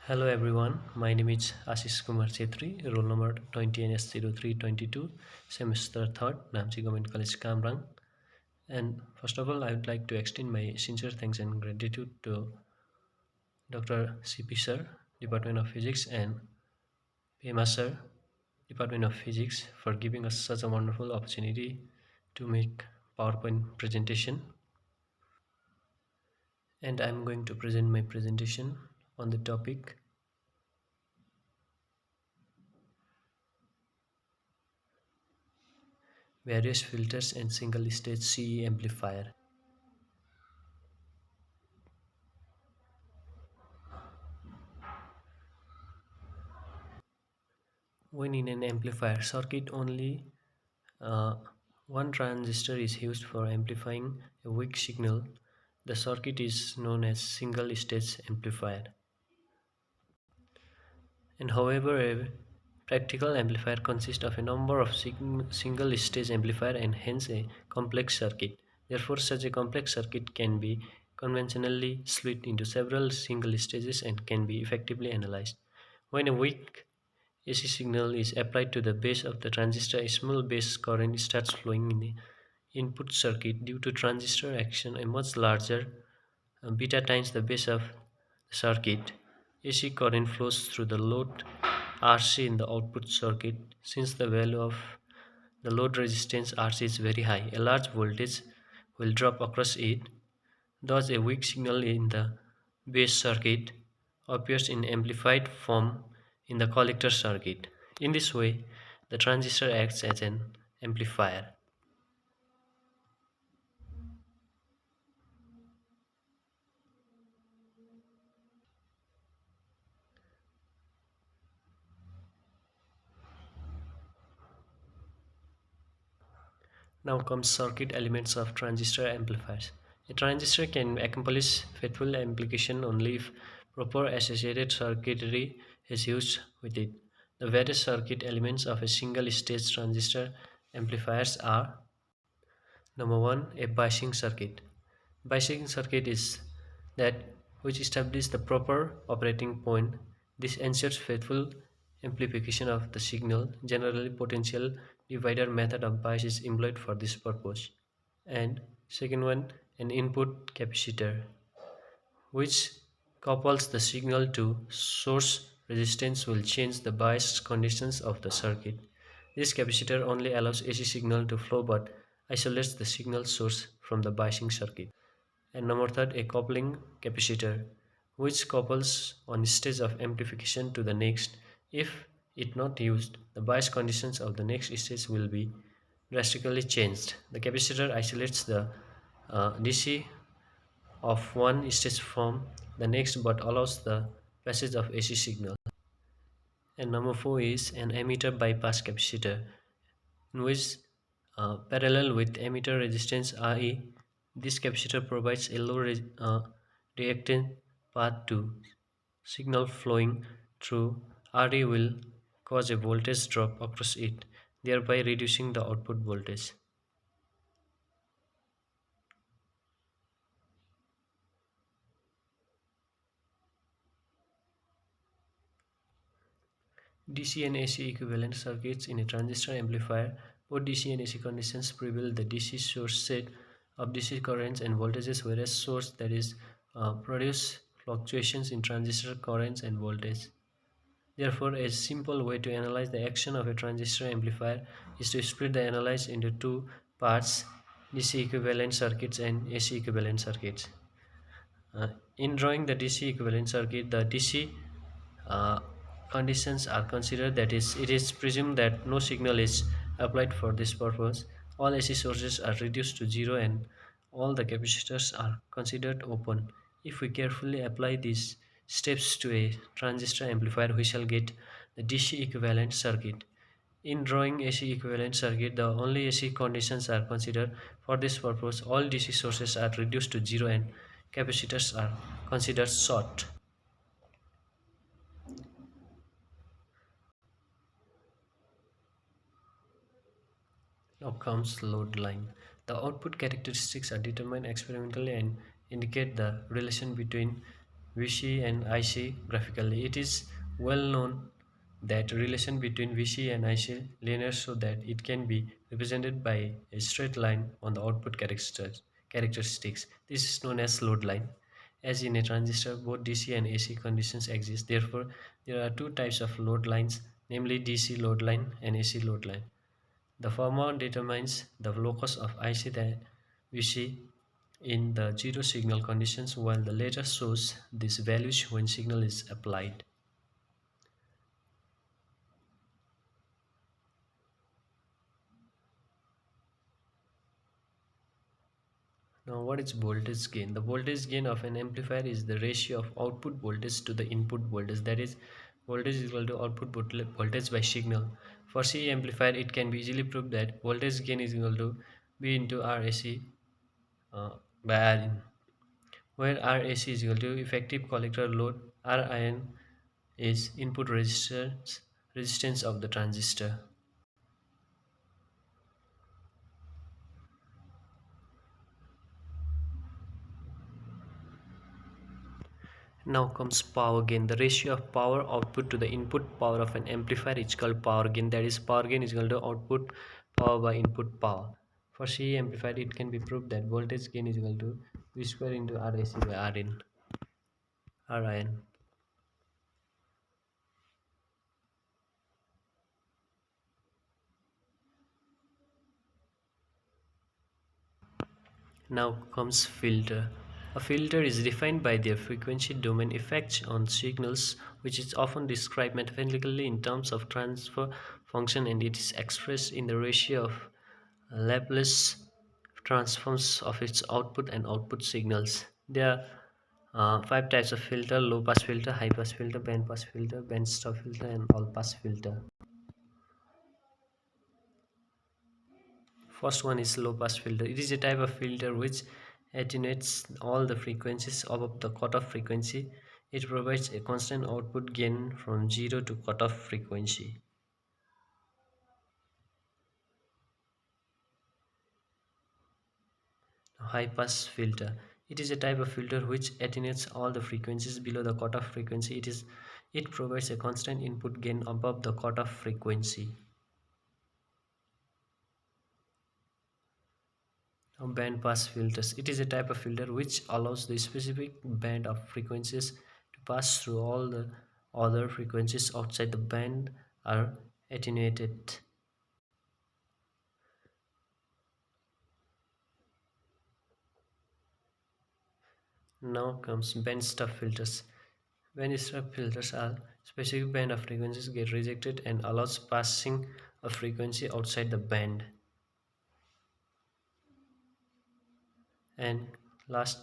Hello everyone, my name is Ashish Kumar Chetri, roll number 20NS0322, semester 3rd, Namchi Government College, Kamrang. And first of all, I would like to extend my sincere thanks and gratitude to Dr. CP Sir, Department of Physics, and PMA Sir, Department of Physics, for giving us such a wonderful opportunity to make PowerPoint presentation. And I'm going to present my presentation on the topic various filters and single stage CE amplifier. When in an amplifier circuit, only uh, one transistor is used for amplifying a weak signal. The circuit is known as single stage amplifier. And however, a practical amplifier consists of a number of single stage amplifier and hence a complex circuit. Therefore, such a complex circuit can be conventionally split into several single stages and can be effectively analyzed. When a weak AC signal is applied to the base of the transistor, a small base current starts flowing in the input circuit. Due to transistor action, a much larger beta times the base of the circuit. AC current flows through the load RC in the output circuit. Since the value of the load resistance RC is very high, a large voltage will drop across it. Thus, a weak signal in the base circuit appears in amplified form in the collector circuit. In this way, the transistor acts as an amplifier. Now comes circuit elements of transistor amplifiers. A transistor can accomplish faithful amplification only if proper associated circuitry is used with it. The various circuit elements of a single stage transistor amplifiers are: number one, a biasing circuit. Biasing circuit is that which establishes the proper operating point. This ensures faithful amplification of the signal. Generally, potential divider method of bias is employed for this purpose. And second one, an input capacitor, which couples the signal to source resistance, will change the bias conditions of the circuit. This capacitor only allows AC signal to flow but isolates the signal source from the biasing circuit. And number third, a coupling capacitor, which couples one stage of amplification to the next. If it not used, the bias conditions of the next stage will be drastically changed. The capacitor isolates the DC of one stage from the next but allows the passage of AC signal. And number four is an emitter bypass capacitor, in which parallel with emitter resistance RE, this capacitor provides a low reactant path to signal flowing through. RE will cause a voltage drop across it, thereby reducing the output voltage. DC and AC equivalent circuits in a transistor amplifier. Both DC and AC conditions prevail. The DC source set of DC currents and voltages, whereas source that is produce fluctuations in transistor currents and voltage. Therefore, a simple way to analyze the action of a transistor amplifier is to split the analysis into two parts: DC equivalent circuits and AC equivalent circuits. In drawing the DC equivalent circuit, the DC uh, conditions are considered, that is, it is presumed that no signal is applied for this purpose. All AC sources are reduced to zero and all the capacitors are considered open. If we carefully apply these steps to a transistor amplifier, we shall get the DC equivalent circuit. In drawing AC equivalent circuit, the only AC conditions are considered. For this purpose, all DC sources are reduced to zero and capacitors are considered short. Now comes load line. The output characteristics are determined experimentally and indicate the relation between VC and IC graphically. It is well known that relation between VC and IC linear so that it can be represented by a straight line on the output characteristics. This is known as load line. As in a transistor, both DC and AC conditions exist. Therefore, there are two types of load lines, namely DC load line and AC load line. The former determines the locus of IC that we see in the zero signal conditions, while the latter shows these values when signal is applied. Now, what is voltage gain? The voltage gain of an amplifier is the ratio of output voltage to the input voltage. That is, voltage is equal to output voltage by signal. For C amplifier, it can be easily proved that voltage gain is equal to V into RAC uh, by Rin, where RAC is equal to effective collector load, RIN is input resistance of the transistor. Now comes power gain. The ratio of power output to the input power of an amplifier is called power gain. That is, power gain is equal to output power by input power. For C amplifier, it can be proved that voltage gain is equal to V square into RAC by RIN. Now comes filter. A filter is defined by their frequency domain effects on signals, which is often described mathematically in terms of transfer function, and it is expressed in the ratio of Laplace transforms of its output and output signals. There are five types of filter: low pass filter, high pass filter, band stop filter, and all pass filter. First one is low pass filter. It is a type of filter which attenuates all the frequencies above the cutoff frequency. It provides a constant output gain from 0 to cutoff frequency. High pass filter. It is a type of filter which attenuates all the frequencies below the cutoff frequency. It provides a constant input gain above the cutoff frequency. Now, band pass filters. It is a type of filter which allows the specific band of frequencies to pass through. All the other frequencies outside the band are attenuated. Now comes band stop filters. Band stop filters are specific band of frequencies get rejected and allows passing a frequency outside the band. And last,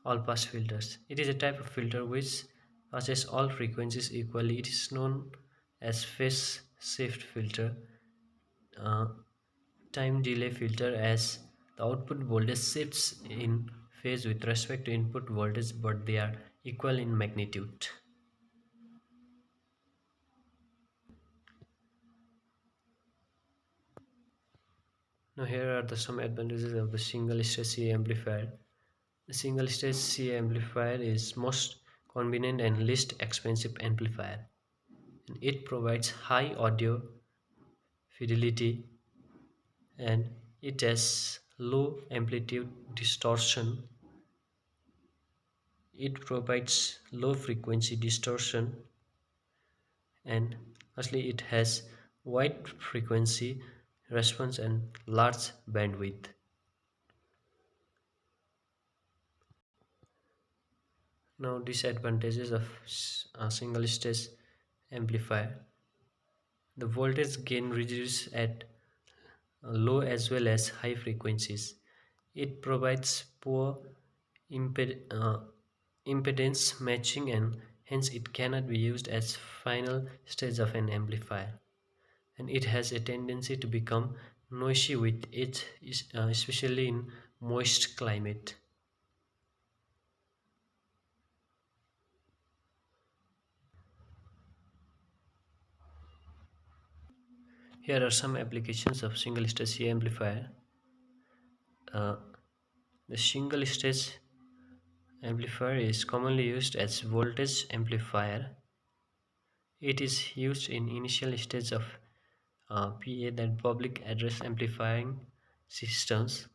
all pass filters. It is a type of filter which passes all frequencies equally. It is known as phase shift filter, uh, time delay filter, as the output voltage shifts in phase with respect to input voltage, but they are equal in magnitude. Now here are some advantages of the single stage CA amplifier. The single stage CA amplifier is most convenient and least expensive amplifier. And it provides high audio fidelity, and it has low amplitude distortion. It provides low frequency distortion, and lastly it has wide frequency response and large bandwidth. Now, disadvantages of a single stage amplifier. The voltage gain reduces at low as well as high frequencies. It provides poor impedance matching, and hence it cannot be used as final stage of an amplifier. And it has a tendency to become noisy with it, especially in moist climate. Here are some applications of single stage amplifier. Uh, the single stage Amplifier is commonly used as voltage amplifier. It is used in initial stage of PA, that public address amplifying systems.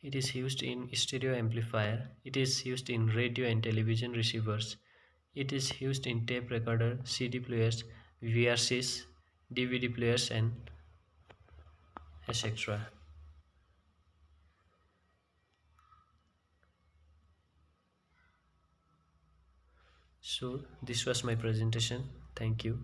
It is used in stereo amplifier. It is used in radio and television receivers. It is used in tape recorder, CD players, VRCs, DVD players, and etc. So this was my presentation. Thank you.